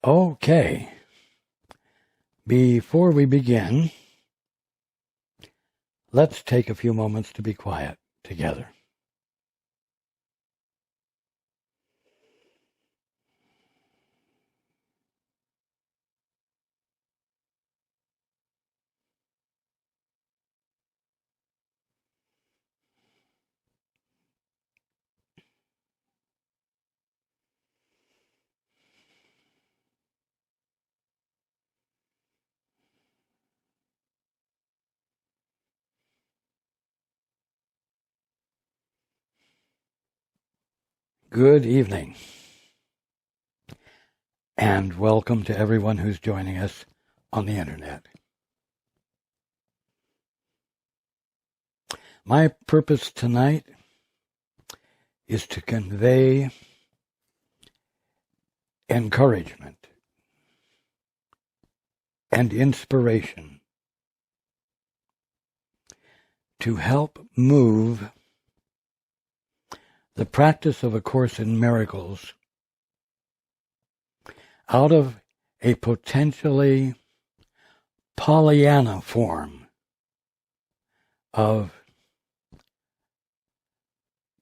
Okay. Before we begin, let's take a few moments to be quiet together. Good evening, and welcome to everyone who's joining us on the internet. My purpose tonight is to convey encouragement and inspiration to help move the practice of A Course in Miracles out of a potentially Pollyanna form of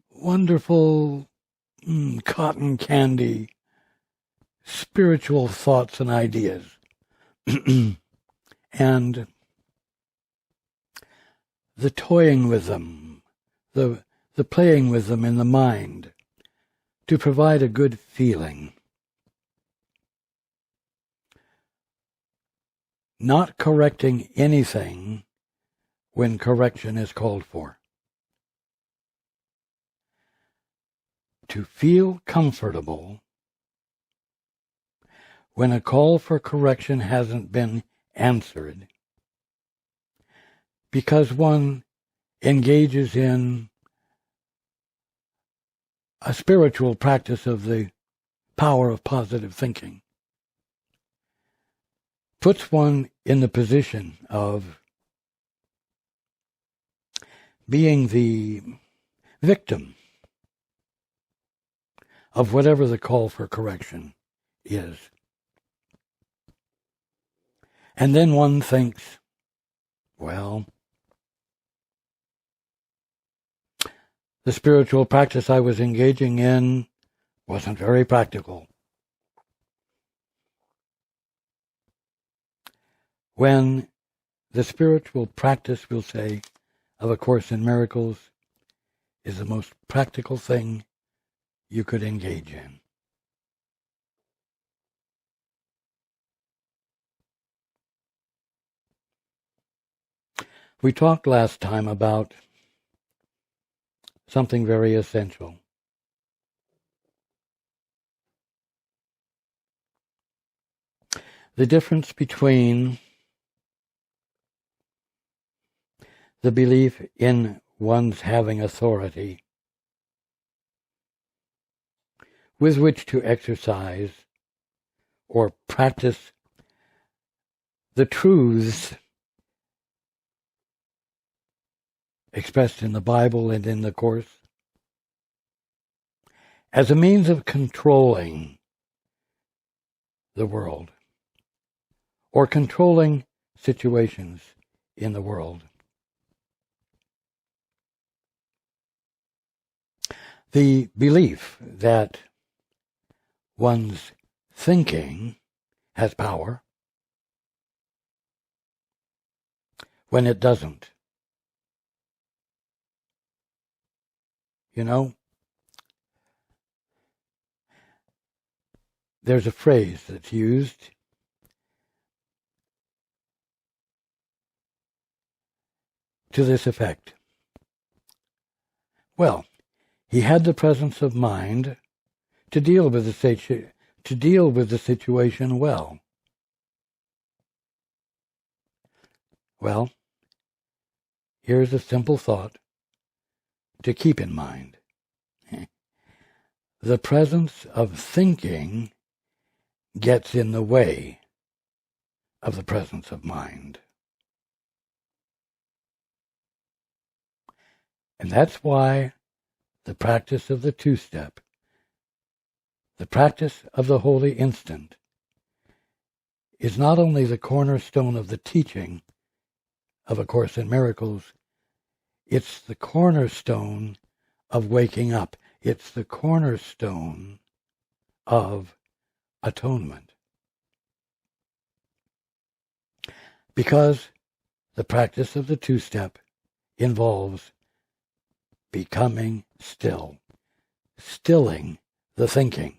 wonderful cotton candy spiritual thoughts and ideas and the toying with them, the playing with them in the mind to provide a good feeling. Not correcting anything when correction is called for. To feel comfortable when a call for correction hasn't been answered because one engages in a spiritual practice of the power of positive thinking, puts one in the position of being the victim of whatever the call for correction is. And then one thinks, well, the spiritual practice I was engaging in wasn't very practical. When the spiritual practice, we'll say, of A Course in Miracles is the most practical thing you could engage in. We talked last time about something very essential. The difference between the belief in one's having authority with which to exercise or practice the truths expressed in the Bible and in the Course as a means of controlling the world or controlling situations in the world. The belief that one's thinking has power when it doesn't. You know, there's a phrase that's used to this effect. Well, he had the presence of mind to deal with the situation well. Well, here's a simple thought to keep in mind. The presence of thinking gets in the way of the presence of mind. And that's why the practice of the two-step, the practice of the holy instant, is not only the cornerstone of the teaching of A Course in Miracles, it's the cornerstone of waking up. It's the cornerstone of atonement. Because the practice of the two-step involves becoming still, stilling the thinking.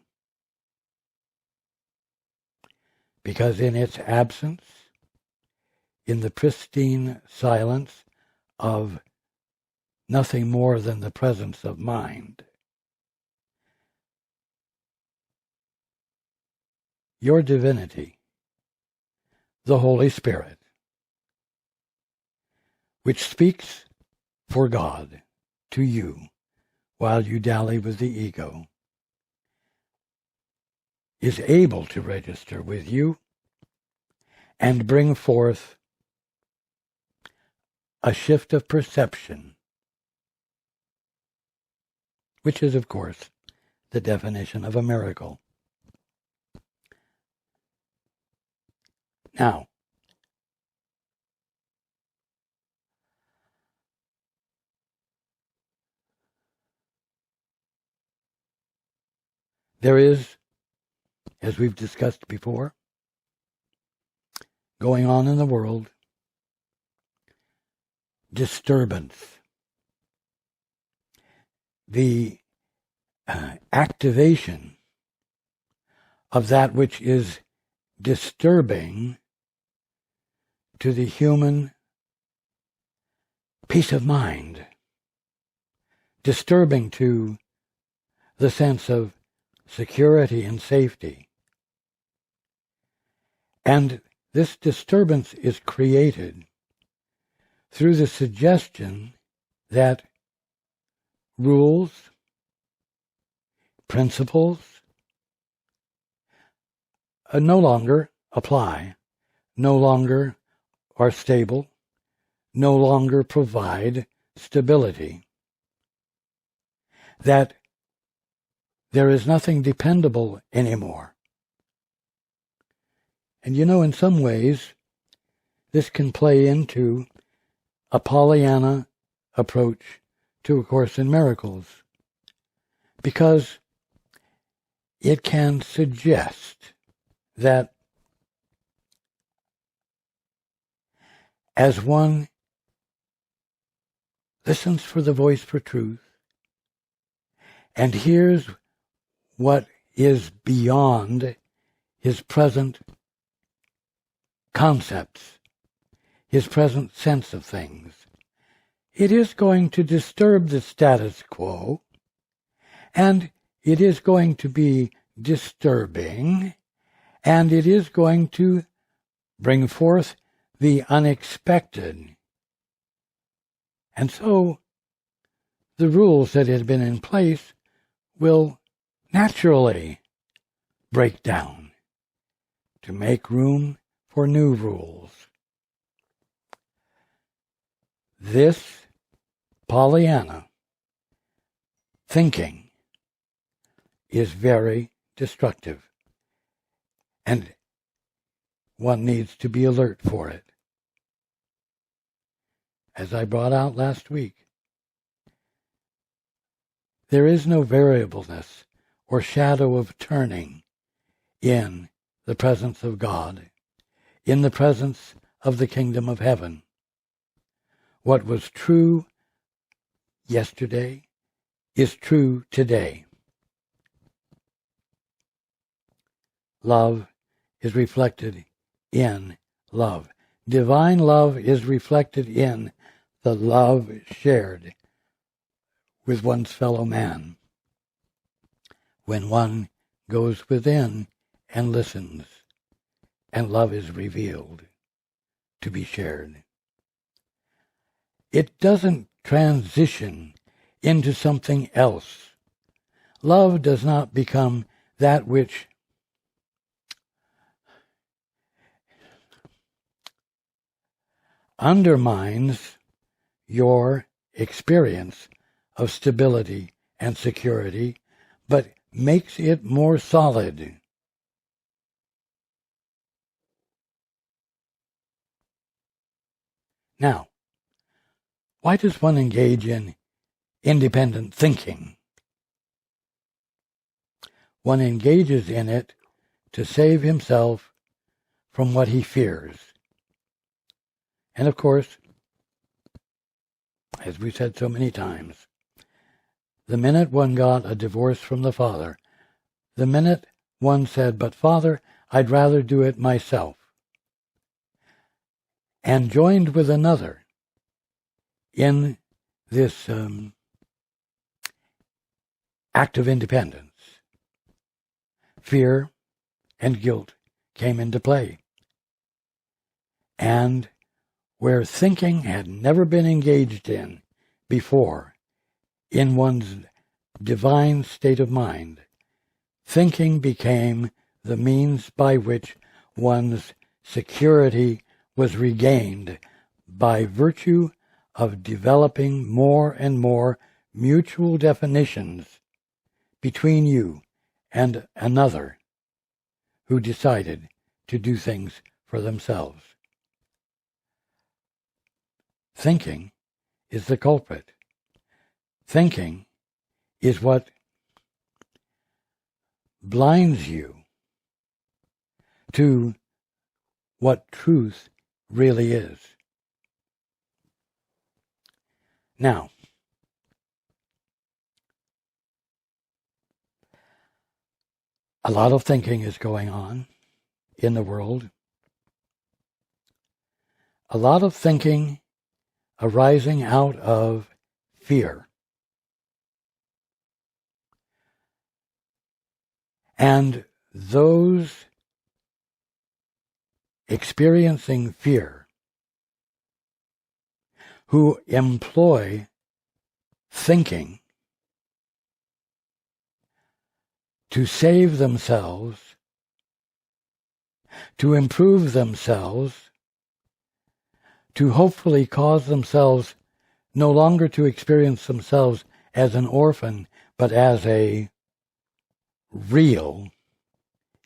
Because in its absence, in the pristine silence of nothing more than the presence of mind, your divinity, the Holy Spirit, which speaks for God to you while you dally with the ego, is able to register with you and bring forth a shift of perception, which is, of course, the definition of a miracle. Now, there is, as we've discussed before, going on in the world, disturbance. The activation of that which is disturbing to the human peace of mind, disturbing to the sense of security and safety. And this disturbance is created through the suggestion that rules, principles no longer apply, no longer are stable, no longer provide stability, that there is nothing dependable anymore. And in some ways, this can play into a Pollyanna approach to A Course in Miracles, because it can suggest that as one listens for the voice for truth and hears what is beyond his present concepts, his present sense of things, it is going to disturb the status quo, and it is going to be disturbing, and it is going to bring forth the unexpected. And so the rules that had been in place will naturally break down to make room for new rules. This Pollyanna thinking is very destructive, and one needs to be alert for it. As I brought out last week, there is no variableness or shadow of turning in the presence of God, in the presence of the kingdom of heaven. What was true yesterday is true today. Love is reflected in love. Divine love is reflected in the love shared with one's fellow man. When one goes within and listens, and love is revealed to be shared. It doesn't transition into something else. Love does not become that which undermines your experience of stability and security, but makes it more solid. Now, why does one engage in independent thinking? One engages in it to save himself from what he fears. And of course, as we've said so many times, the minute one got a divorce from the father, the minute one said, "But Father, I'd rather do it myself," and joined with another in this act of independence, fear and guilt came into play. And where thinking had never been engaged in before, in one's divine state of mind, thinking became the means by which one's security was regained by virtue of developing more and more mutual definitions between you and another who decided to do things for themselves. Thinking is the culprit. Thinking is what blinds you to what truth really is. Now, a lot of thinking is going on in the world. A lot of thinking arising out of fear. And those experiencing fear who employ thinking to save themselves, to improve themselves, to hopefully cause themselves no longer to experience themselves as an orphan, but as a real,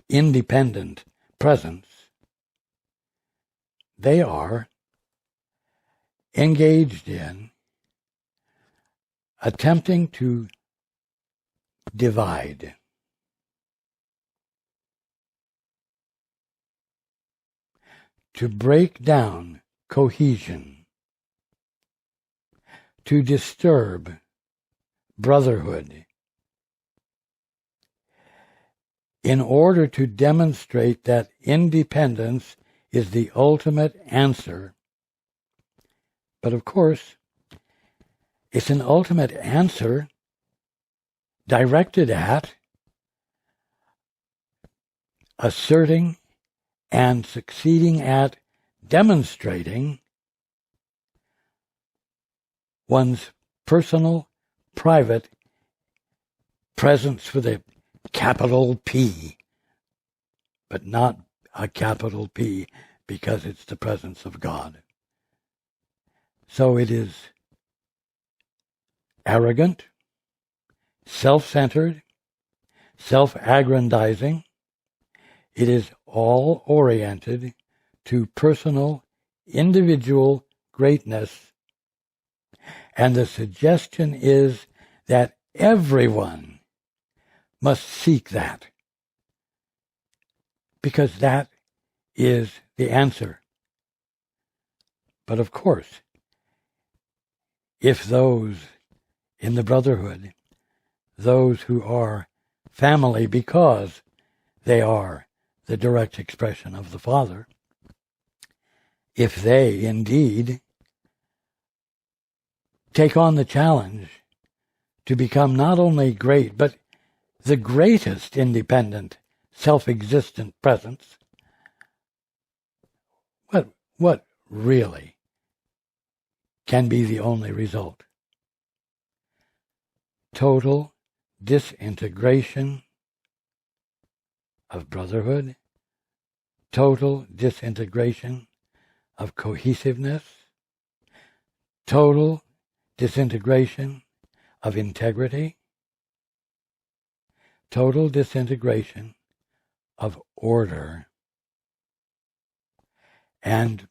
independent presence, they are engaged in attempting to divide. To break down cohesion, to disturb brotherhood, in order to demonstrate that independence is the ultimate answer. But of course, it's an ultimate answer directed at asserting and succeeding at demonstrating one's personal, private presence with a capital P, but not a capital P because it's the presence of God. So it is arrogant, self-centered, self-aggrandizing. It is all oriented to personal, individual greatness. And the suggestion is that everyone must seek that, because that is the answer. But of course, if those in the brotherhood, those who are family because they are the direct expression of the Father, if they indeed take on the challenge to become not only great, but the greatest independent, self-existent presence, what really can be the only result? Total disintegration of brotherhood, total disintegration of cohesiveness, total disintegration of integrity, total disintegration of order. And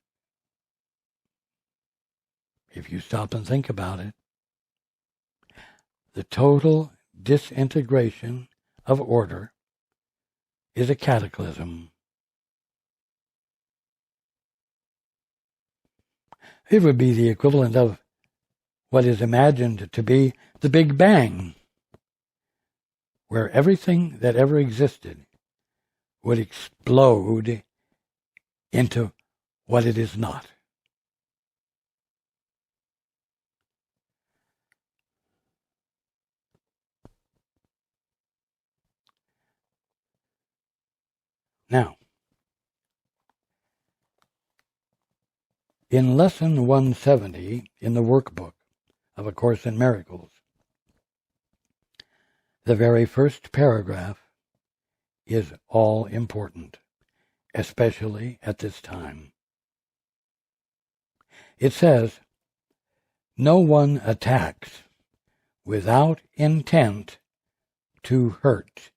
if you stop and think about it. The total disintegration of order is a cataclysm. It would be the equivalent of what is imagined to be the Big Bang, where everything that ever existed would explode into what it is not. Now, in Lesson 170 in the workbook of A Course in Miracles, the very first paragraph is all important, especially at this time. It says, "No one attacks without intent to hurt."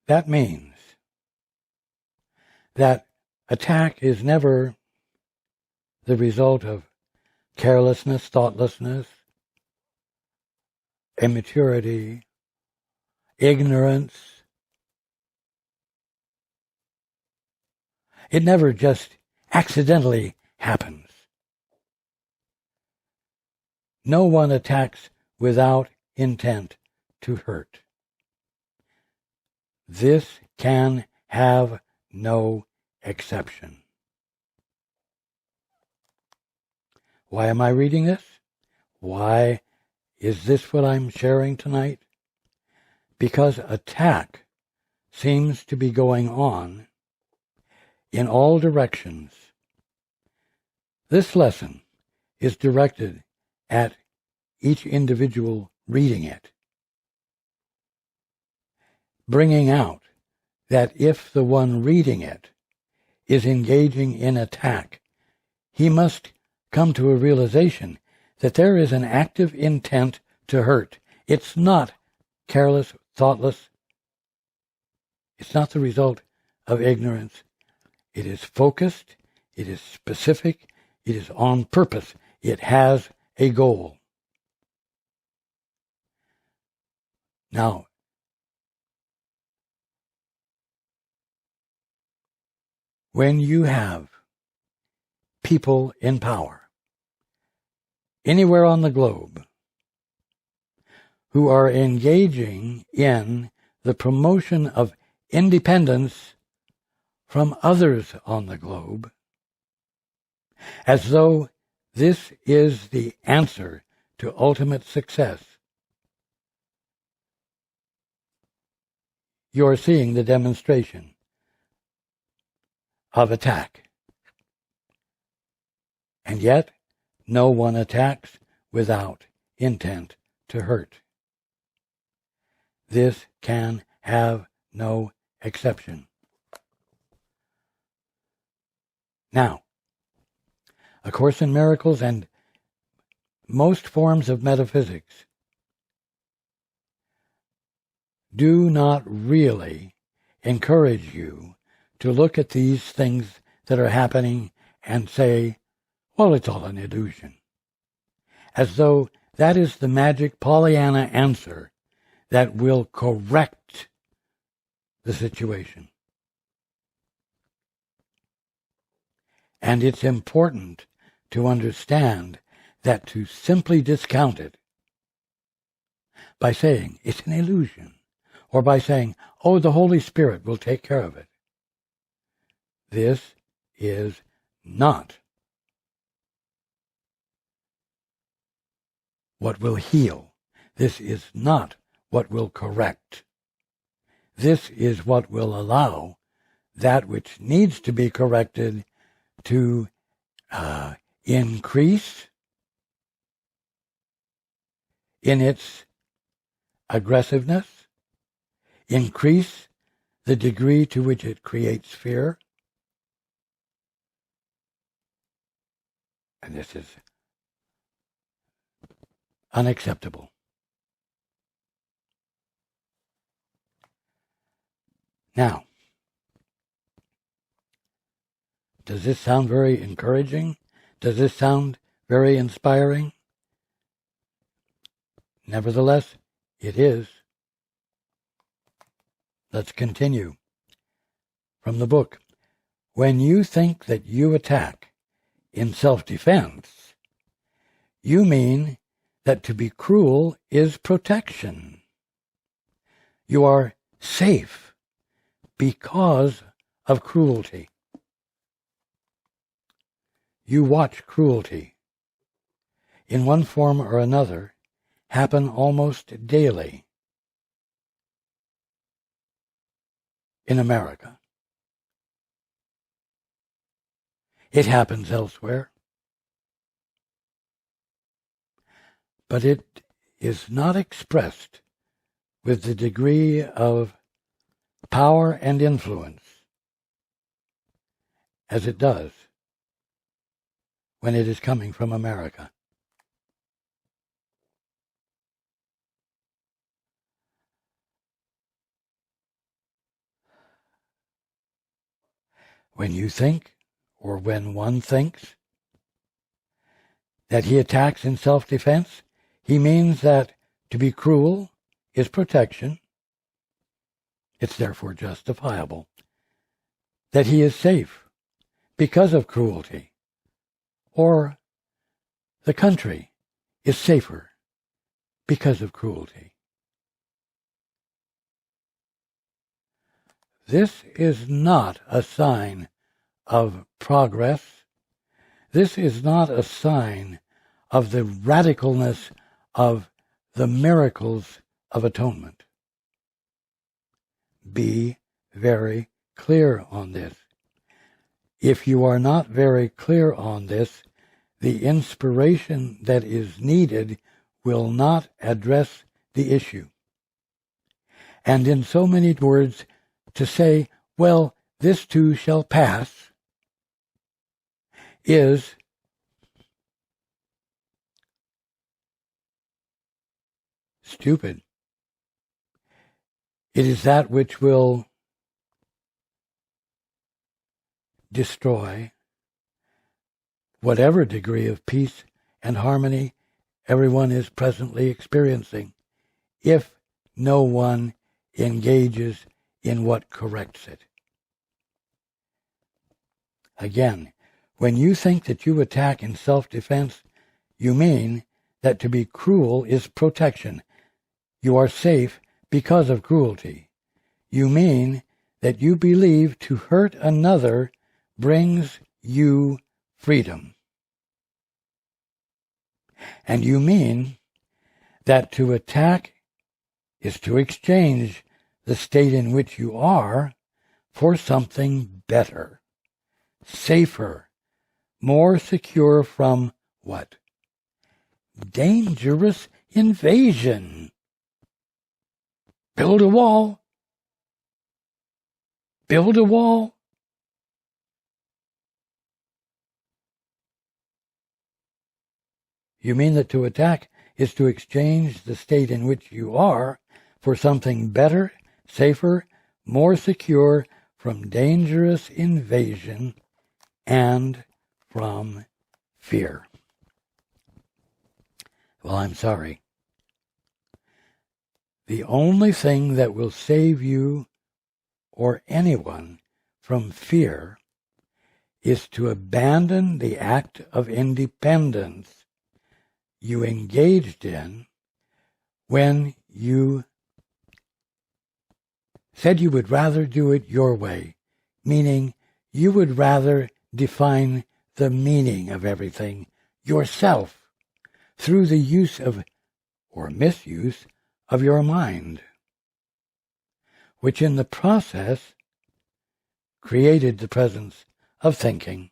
That means that attack is never the result of carelessness, thoughtlessness, immaturity, ignorance. It never just accidentally happens. No one attacks without intent to hurt. This can have no exception. Why am I reading this? Why is this what I'm sharing tonight? Because attack seems to be going on in all directions. This lesson is directed at each individual reading it, bringing out that if the one reading it is engaging in attack, he must come to a realization that there is an active intent to hurt. It's not careless, thoughtless. It's not the result of ignorance. It is focused. It is specific. It is on purpose. It has a goal. Now, when you have people in power anywhere on the globe who are engaging in the promotion of independence from others on the globe, as though this is the answer to ultimate success, you're seeing the demonstration of attack. And yet, no one attacks without intent to hurt. This can have no exception. Now, A Course in Miracles and most forms of metaphysics do not really encourage you to look at these things that are happening and say, well, it's all an illusion. As though that is the magic Pollyanna answer that will correct the situation. And it's important to understand that to simply discount it by saying it's an illusion, or by saying, oh, the Holy Spirit will take care of it, this is not what will heal. This is not what will correct. This is what will allow that which needs to be corrected to increase in its aggressiveness, increase the degree to which it creates fear. And this is unacceptable. Now, Does this sound very encouraging? Does this sound very inspiring? Nevertheless, it is. Let's continue. From the book, when you think that you attack in self-defense, you mean that to be cruel is protection. You are safe because of cruelty. You watch cruelty, in one form or another, happen almost daily in America. It happens elsewhere, but it is not expressed with the degree of power and influence as it does when it is coming from America. When you think, or when one thinks, that he attacks in self-defense, he means that to be cruel is protection. It's therefore justifiable. That he is safe because of cruelty, or the country is safer because of cruelty. This is not a sign of progress. This is not a sign of the radicalness of the miracles of atonement. Be very clear on this. If you are not very clear on this, the inspiration that is needed will not address the issue. And in so many words, to say, well, this too shall pass, is stupid. It is that which will destroy whatever degree of peace and harmony everyone is presently experiencing, if no one engages in what corrects it. Again, when you think that you attack in self-defense, you mean that to be cruel is protection. You are safe because of cruelty. You mean that you believe to hurt another brings you freedom. And you mean that to attack is to exchange the state in which you are for something better, safer, more secure from what? Dangerous invasion. Build a wall. Build a wall. You mean that to attack is to exchange the state in which you are for something better, safer, more secure from dangerous invasion and from fear. Well, I'm sorry. The only thing that will save you or anyone from fear is to abandon the act of independence you engaged in when you said you would rather do it your way, meaning you would rather define the meaning of everything yourself through the use of, or misuse, of your mind, which in the process created the presence of thinking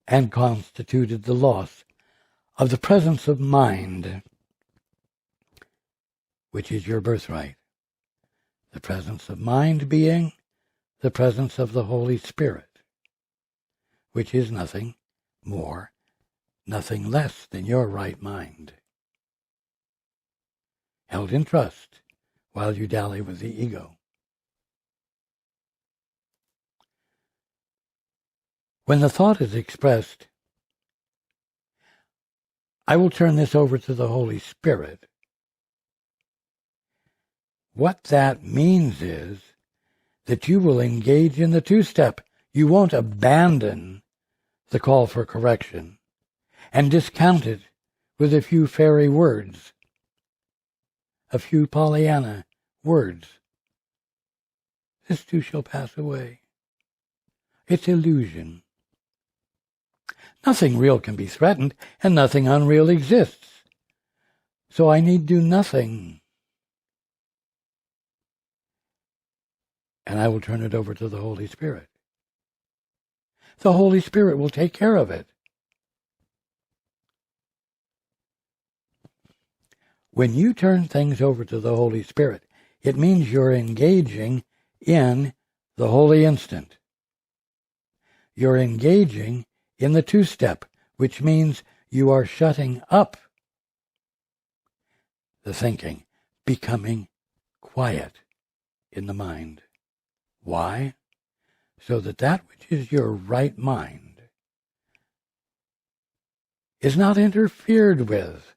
and constituted the loss of the presence of mind, which is your birthright. The presence of mind being the presence of the Holy Spirit, which is nothing more, nothing less than your right mind, held in trust while you dally with the ego. When the thought is expressed, I will turn this over to the Holy Spirit. What that means is that you will engage in the two-step. You won't abandon the call for correction and discount it with a few fairy words, a few Pollyanna words. This too shall pass away. It's illusion. Nothing real can be threatened, and nothing unreal exists. So I need do nothing. And I will turn it over to the Holy Spirit. The Holy Spirit will take care of it. When you turn things over to the Holy Spirit, it means you're engaging in the holy instant. You're engaging in the two-step, which means you are shutting up the thinking, becoming quiet in the mind. Why? So that which is your right mind is not interfered with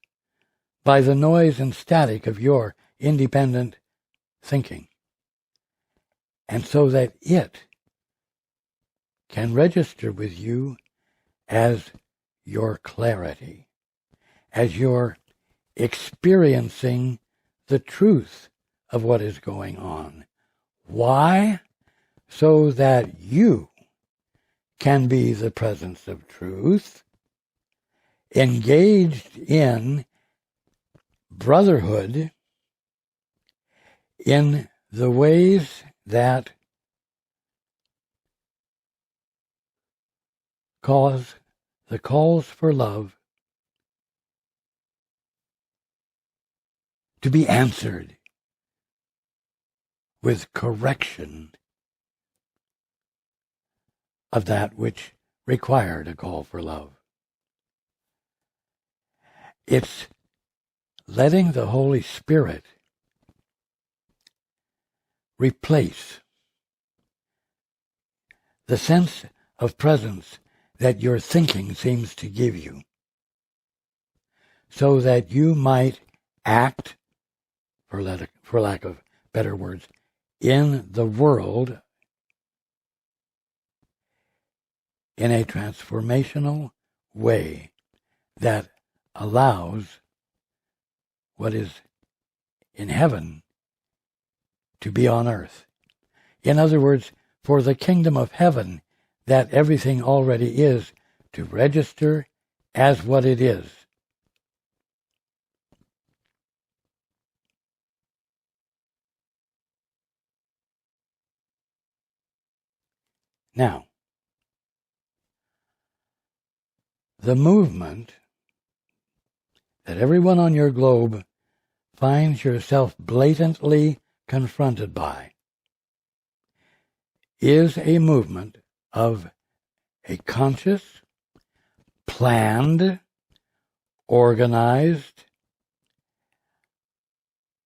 by the noise and static of your independent thinking, and so that it can register with you as your clarity, as you're experiencing the truth of what is going on. Why? So that you can be the presence of truth, engaged in brotherhood in the ways that cause the calls for love to be answered with correction of that which required a call for love. It's letting the Holy Spirit replace the sense of presence that your thinking seems to give you, so that you might act, for lack of better words, in the world in a transformational way that allows what is in heaven to be on earth. In other words, for the kingdom of heaven, that everything already is, to register as what it is. Now, the movement that everyone on your globe finds yourself blatantly confronted by is a movement of a conscious, planned, organized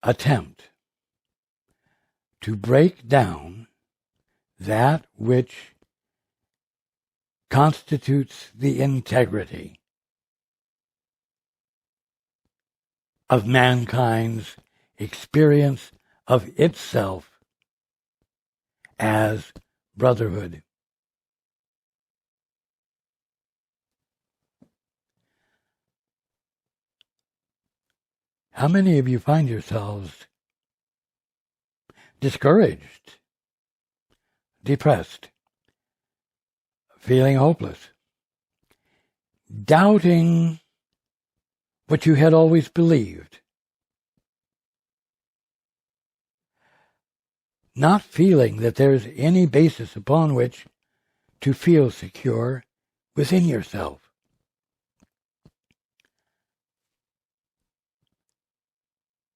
attempt to break down that which constitutes the integrity of mankind's experience of itself as brotherhood. How many of you find yourselves discouraged, depressed, feeling hopeless, doubting what you had always believed, not feeling that there's any basis upon which to feel secure within yourself?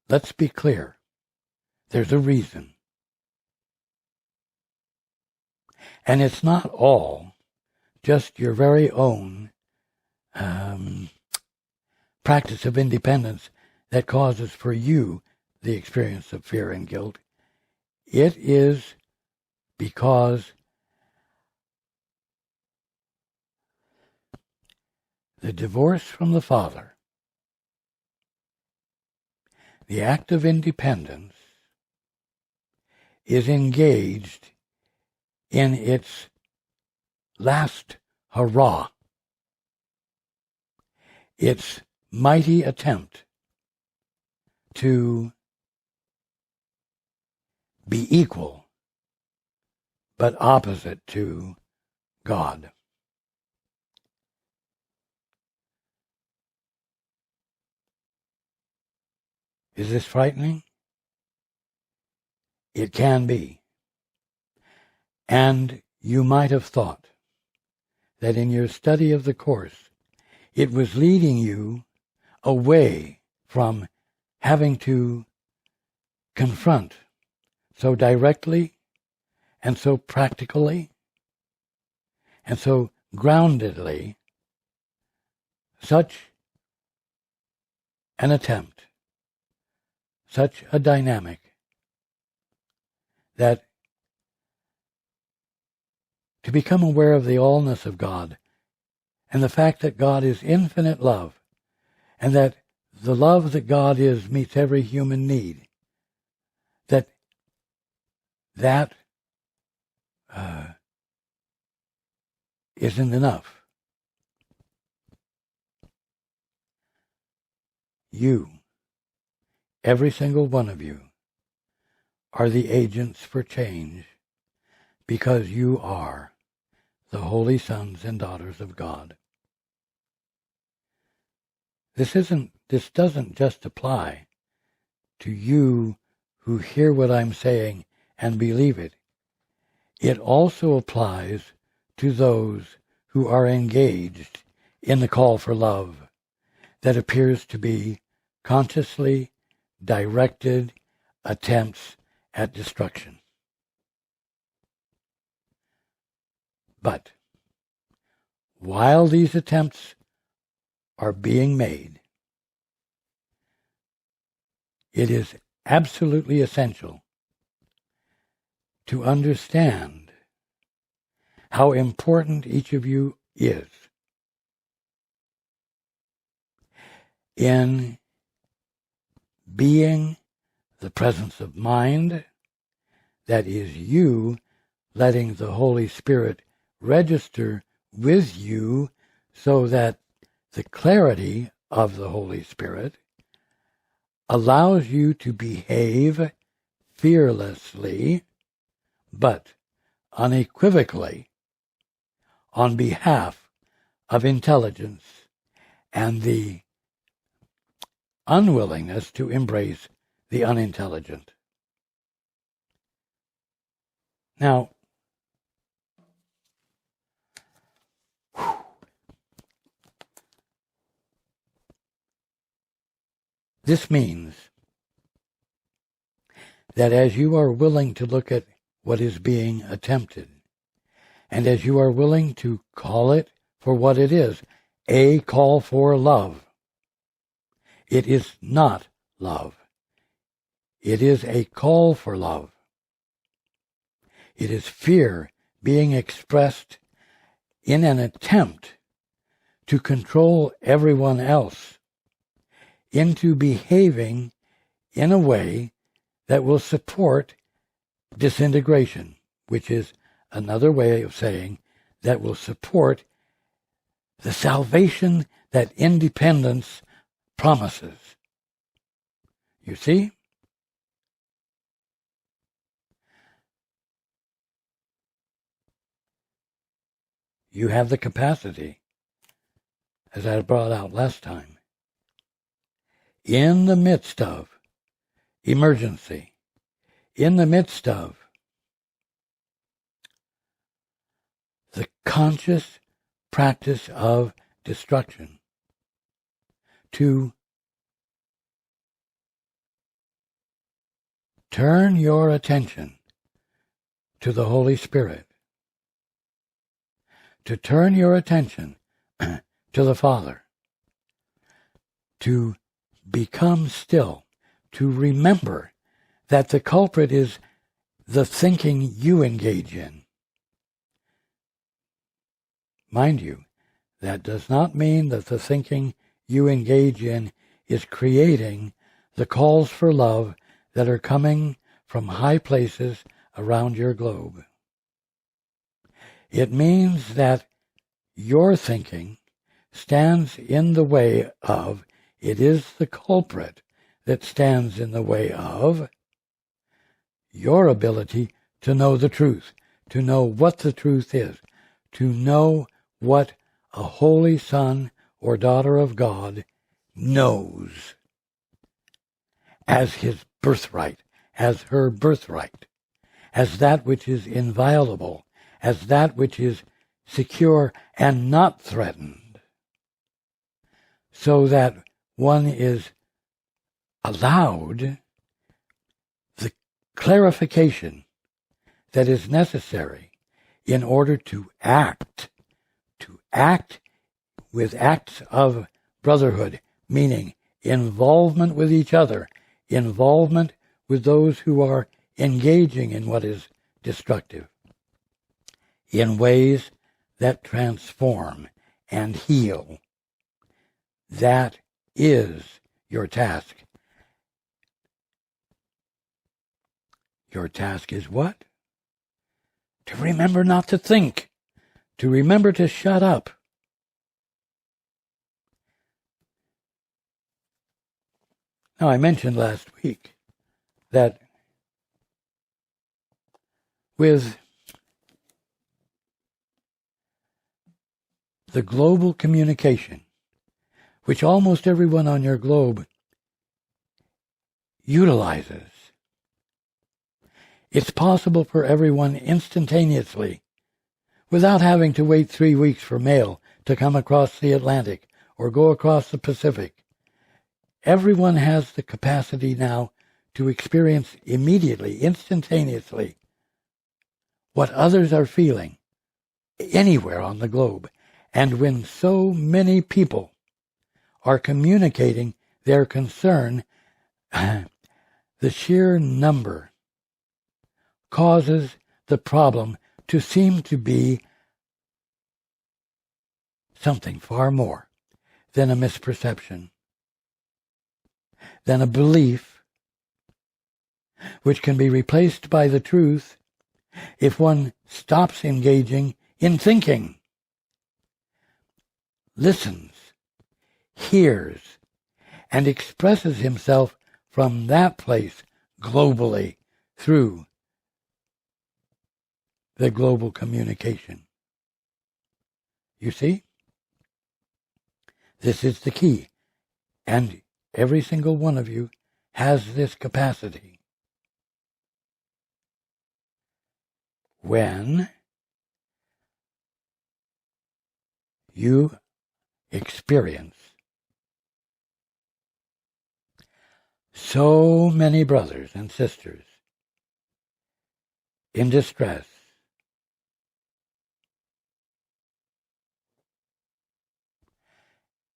Let's be clear. There's a reason. And it's not all just your very own practice of independence that causes for you the experience of fear and guilt. It is because the divorce from the Father, the act of independence, is engaged in its last hurrah, its mighty attempt to be equal but opposite to God. Is this frightening? It can be. And you might have thought that in your study of the course, it was leading you away from having to confront so directly and so practically and so groundedly such an attempt, such a dynamic, that to become aware of the allness of God and the fact that God is infinite love and that the love that God is meets every human need, that isn't enough. You, every single one of you, are the agents for change because you are the holy sons and daughters of God. This doesn't just apply to you who hear what I'm saying and believe it. It also applies to those who are engaged in the call for love that appears to be consciously directed attempts at destruction. But while these attempts are being made, it is absolutely essential to understand how important each of you is in being the presence of mind that is you letting the Holy Spirit register with you so that the clarity of the Holy Spirit allows you to behave fearlessly but unequivocally on behalf of intelligence and the unwillingness to embrace the unintelligent. Now, this means that as you are willing to look at what is being attempted, and as you are willing to call it for what it is, a call for love, it is not love. It is a call for love. It is fear being expressed in an attempt to control everyone else into behaving in a way that will support disintegration, which is another way of saying that will support the salvation that independence promises. You see? You have the capacity, as I brought out last time, in the midst of emergency, in the midst of the conscious practice of destruction, to turn your attention to the Holy Spirit, to turn your attention to the Father, to become still, to remember that the culprit is the thinking you engage in. Mind you, That does not mean that the thinking you engage in is creating the calls for love that are coming from high places around your globe. It means that your thinking stands in the way of, it is the culprit that stands in the way of your ability to know the truth, to know what the truth is, to know what a holy son or daughter of God knows as his birthright, as her birthright, as that which is inviolable, as that which is secure and not threatened, so that one is allowed the clarification that is necessary in order to act with acts of brotherhood, meaning involvement with each other, involvement with those who are engaging in what is destructive, in ways that transform and heal. That is your task. Your task is what? To remember not to think, to remember to shut up. Now, I mentioned last week that with the global communication, which almost everyone on your globe utilizes, it's possible for everyone instantaneously, without having to wait 3 weeks for mail to come across the Atlantic or go across the Pacific. Everyone has the capacity now to experience immediately, instantaneously, what others are feeling anywhere on the globe. And when so many people are communicating their concern, the sheer number causes the problem to seem to be something far more than a misperception, than a belief which can be replaced by the truth if one stops engaging in thinking, listens, hears, and expresses himself from that place globally through the global communication. You see? This is the key. And every single one of you has this capacity. When you experience so many brothers and sisters in distress,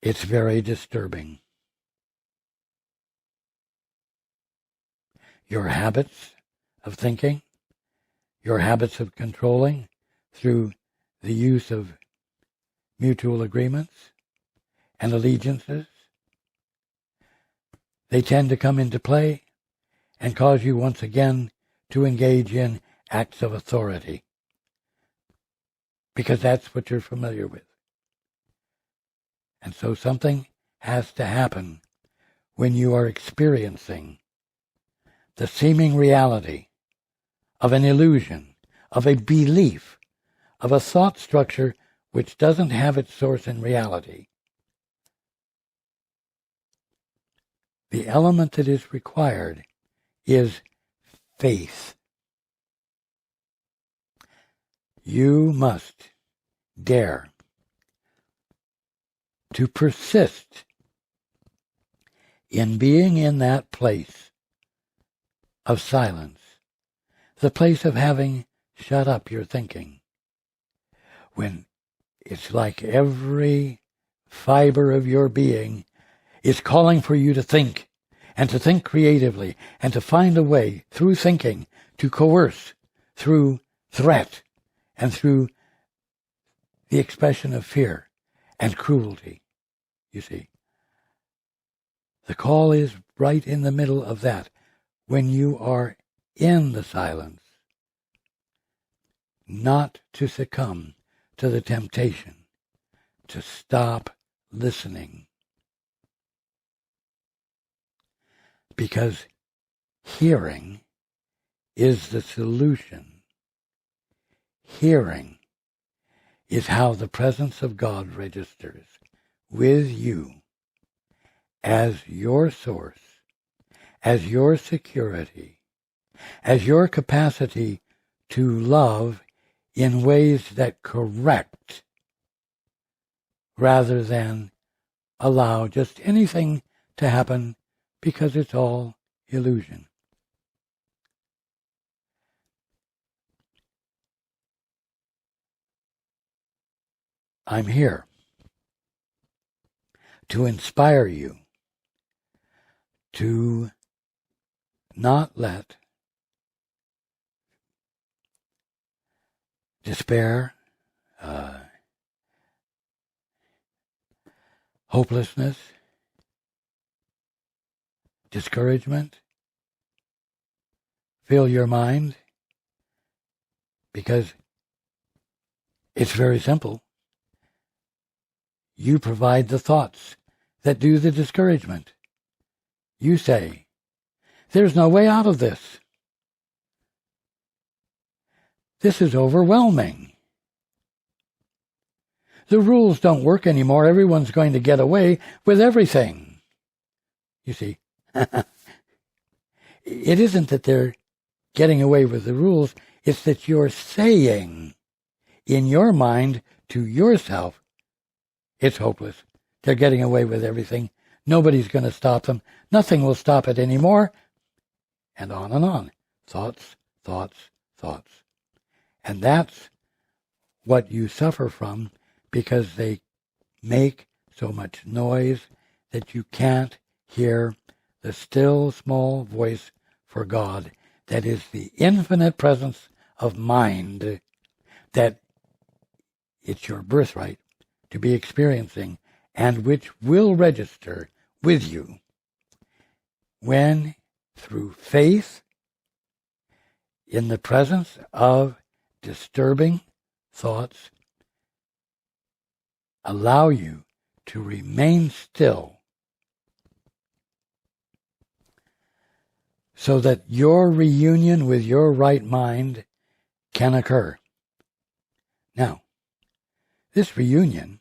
it's very disturbing. Your habits of thinking, your habits of controlling through the use of mutual agreements and allegiances, they tend to come into play and cause you once again to engage in acts of authority, because that's what you're familiar with. And so something has to happen when you are experiencing the seeming reality of an illusion, of a belief, of a thought structure which doesn't have its source in reality. The element that is required is faith. You must dare to persist in being in that place of silence, the place of having shut up your thinking, when it's like every fiber of your being is calling for you to think, and to think creatively, and to find a way through thinking to coerce, through threat, and through the expression of fear, and cruelty, you see. The call is right in the middle of that, when you are in the silence, not to succumb to the temptation to stop listening. Because hearing is the solution. Hearing is how the presence of God registers with you as your source, as your security, as your capacity to love in ways that correct rather than allow just anything to happen because it's all illusion. I'm here to inspire you to not let despair, hopelessness, discouragement fill your mind, because it's very simple. You provide the thoughts that do the discouragement. You say, there's no way out of this. This is overwhelming. The rules don't work anymore. Everyone's going to get away with everything. You see, it isn't that they're getting away with the rules. It's that you're saying in your mind to yourself, it's hopeless. They're getting away with everything. Nobody's going to stop them. Nothing will stop it anymore. And on and on. Thoughts, thoughts, thoughts. And that's what you suffer from, because they make so much noise that you can't hear the still small voice for God that is the infinite presence of mind that it's your birthright to be experiencing, and which will register with you when, through faith in the presence of disturbing thoughts, allow you to remain still so that your reunion with your right mind can occur. Now, this reunion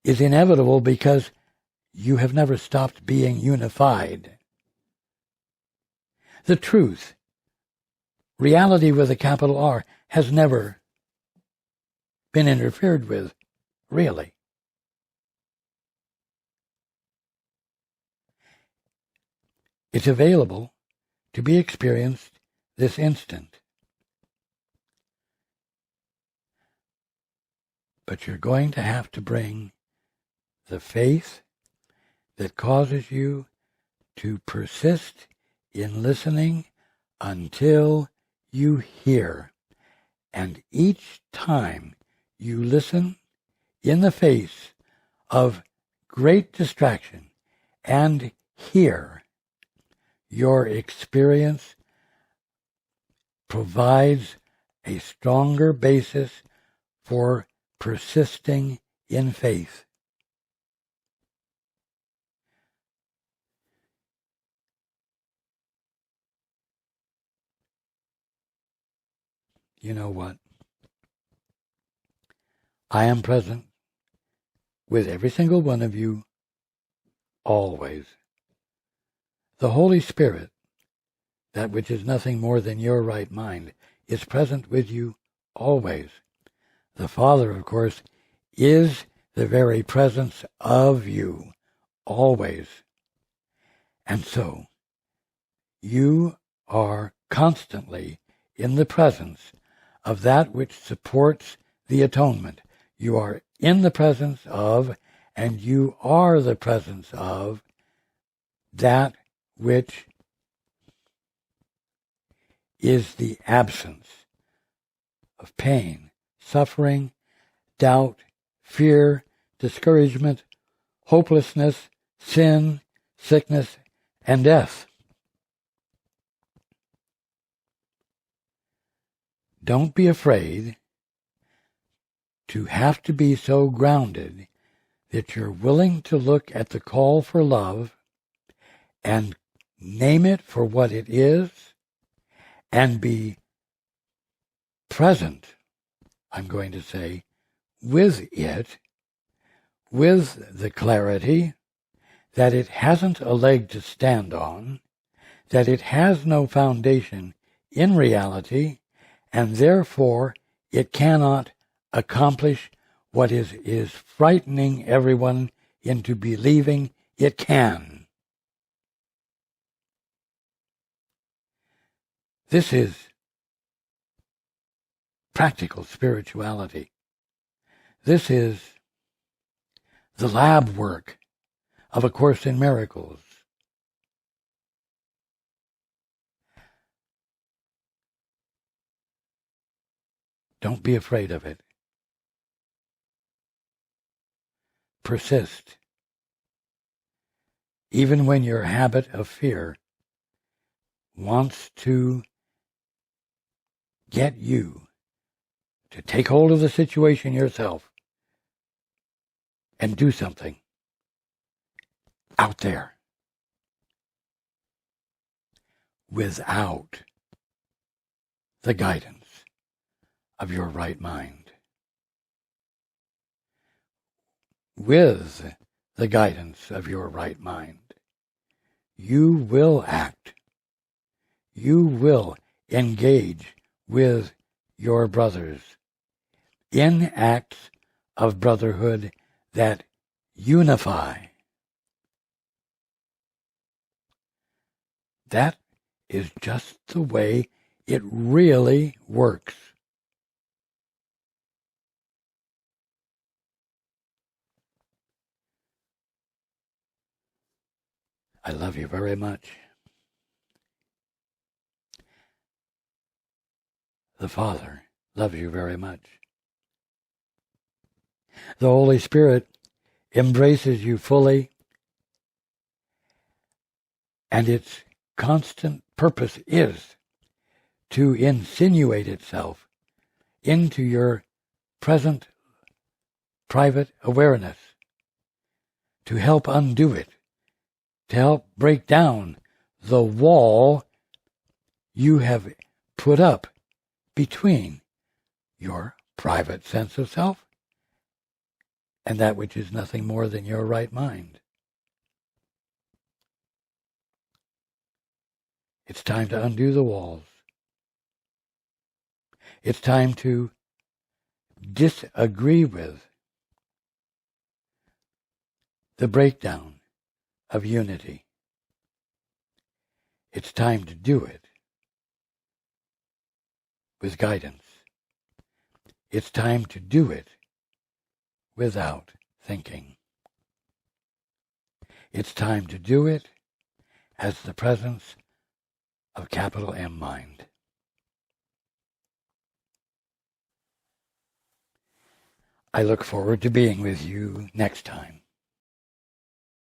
is inevitable because you have never stopped being unified. The truth, reality with a capital R, has never been interfered with, really. It's available to be experienced this instant. But you're going to have to bring the faith that causes you to persist in listening until you hear. And each time you listen in the face of great distraction and hear, your experience provides a stronger basis for persisting in faith. You know what? I am present with every single one of you, always. The Holy Spirit, that which is nothing more than your right mind, is present with you always. The Father, of course, is the very presence of you always. And so, you are constantly in the presence of that which supports the atonement. You are in the presence of, and you are the presence of, that which is the absence of pain, suffering, doubt, fear, discouragement, hopelessness, sin, sickness, and death. Don't be afraid to have to be so grounded that you're willing to look at the call for love and name it for what it is and be present, I'm going to say, with it, with the clarity that it hasn't a leg to stand on, that it has no foundation in reality, and therefore it cannot accomplish what is frightening everyone into believing it can. This is practical spirituality. This is the lab work of A Course in Miracles. Don't be afraid of it. Persist. Even when your habit of fear wants to get you to take hold of the situation yourself and do something out there without the guidance of your right mind. With the guidance of your right mind, you will act. You will engage with your brothers in acts of brotherhood that unify. That is just the way it really works. I love you very much. The Father loves you very much. The Holy Spirit embraces you fully, and its constant purpose is to insinuate itself into your present private awareness, to help undo it, to help break down the wall you have put up between your private sense of self and that which is nothing more than your right mind. It's time to undo the walls. It's time to disagree with the breakdown of unity. It's time to do it with guidance. It's time to do it without thinking. It's time to do it as the presence of capital M mind. I look forward to being with you next time.